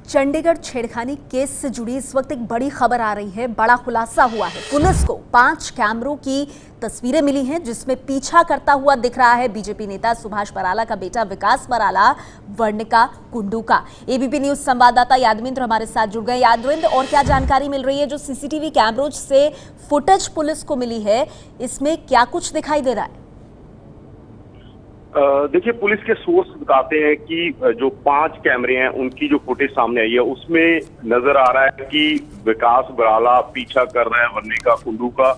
चंडीगढ़ छेड़खानी केस से जुड़ी इस वक्त एक बड़ी खबर आ रही है। बड़ा खुलासा हुआ है। पुलिस को 5 कैमरों की तस्वीरें मिली हैं जिसमें पीछा करता हुआ दिख रहा है बीजेपी नेता सुभाष बराला का बेटा विकास बराला वर्णिका कुंडू का। एबीपी न्यूज संवाददाता यादविंद्र हमारे साथ जुड़ गए। यादविंद्र, और क्या जानकारी मिल रही है? जो सीसीटीवी कैमरों से फुटेज पुलिस को मिली है, इसमें क्या कुछ दिखाई दे रहा है? देखिए, पुलिस के सोर्स बताते हैं कि जो 5 कैमरे हैं उनकी जो फुटेज सामने आई है उसमें नजर आ रहा है कि विकास बराला पीछा कर रहा है वर्णिका कुंडू का।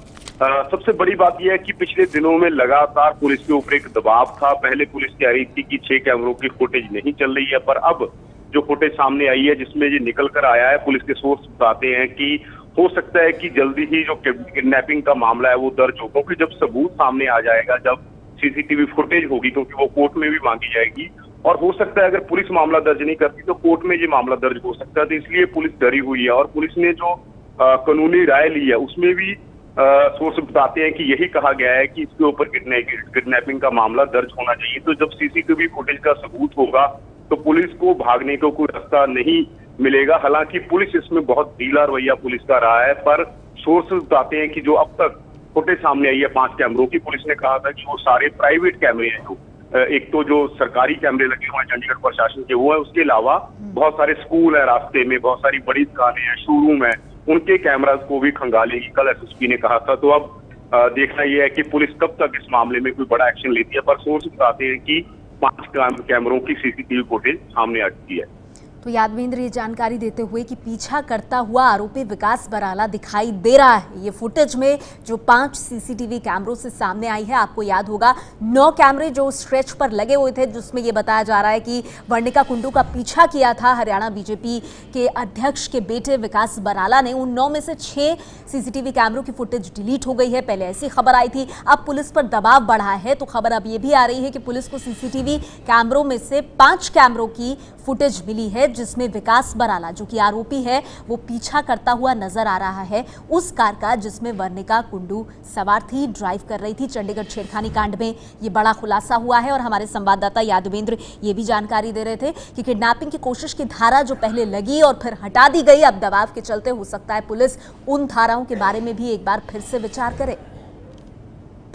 सबसे बड़ी बात यह है कि पिछले दिनों में लगातार पुलिस के ऊपर एक दबाव था। पहले पुलिस कह रही थी कि 6 कैमरों की फुटेज नहीं चल रही है, पर अब जो फुटेज सामने आई है जिसमें ये निकल कर आया है, पुलिस के सोर्स बताते हैं कि हो सकता है कि जल्दी ही जो किडनैपिंग का मामला है वो दर्ज हो, क्योंकि जब सबूत सामने आ जाएगा, जब सीसीटीवी फुटेज होगी, क्योंकि वो कोर्ट में भी मांगी जाएगी, और हो सकता है अगर पुलिस मामला दर्ज नहीं करती तो कोर्ट में ये मामला दर्ज हो सकता है। तो इसलिए पुलिस डरी हुई है और पुलिस ने जो कानूनी राय ली है उसमें भी सोर्स बताते हैं कि यही कहा गया है कि इसके ऊपर किडनैपिंग का मामला दर्ज होना चाहिए। तो जब सीसीटीवी फुटेज का सबूत होगा तो पुलिस को भागने का कोई रास्ता नहीं मिलेगा। हालांकि पुलिस इसमें बहुत ढीला रवैया पुलिस का रहा है, पर सोर्स बताते हैं कि जो अब तक फुटेज सामने आई है 5 कैमरों की, पुलिस ने कहा था कि वो सारे प्राइवेट कैमरे हैं। जो एक तो जो सरकारी कैमरे लगे हुए हैं चंडीगढ़ प्रशासन के, वो है। उसके अलावा बहुत सारे स्कूल है रास्ते में, बहुत सारी बड़ी दुकानें हैं, शोरूम है, उनके कैमराज को भी खंगालेगी, कल एसएसपी ने कहा था। तो अब देखना यह है कि पुलिस कब तक इस मामले में कोई बड़ा एक्शन लेती है, पर सोर्स बताते हैं कि 5 कैमरों की सीसीटीवी फुटेज सामने आ चुकी है। तो यादविंद्र ये जानकारी देते हुए कि पीछा करता हुआ आरोपी विकास बराला दिखाई दे रहा है। ये फुटेज में जो 5 सीसीटीवी कैमरों से सामने आई है, आपको याद होगा 9 कैमरे जो स्ट्रेच पर लगे हुए थे, जिसमें ये बताया जा रहा है कि वर्णिका कुंडू का पीछा किया था हरियाणा बीजेपी के अध्यक्ष के बेटे विकास बराला ने। उन 9 में से 6 सीसीटीवी कैमरों की फुटेज डिलीट हो गई है। पहले ऐसी खबर आई थी, अब पुलिस पर दबाव बढ़ा है तो खबर अब ये भी आ रही है कि पुलिस को सीसीटीवी कैमरों में से 5 कैमरों की फुटेज मिली है जिसमें विकास बराला, जो कि आरोपी है, वो पीछा करता हुआ नजर आ रहा है उस कार का जिसमें वर्णिका कुंडू सवार थी, ड्राइव कर रही थी। चंडीगढ़ छेड़खानी कांड में ये बड़ा खुलासा हुआ है और हमारे संवाददाता यादवेंद्र ये भी जानकारी दे रहे थे कि किडनैपिंग की कोशिश की धारा जो पहले लगी और फिर हटा दी गई, अब दबाव के चलते हो सकता है पुलिस उन धाराओं के बारे में भी एक बार फिर से विचार करे।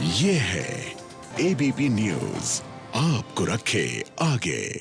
ये है एबीपी न्यूज, आपको रखे आगे।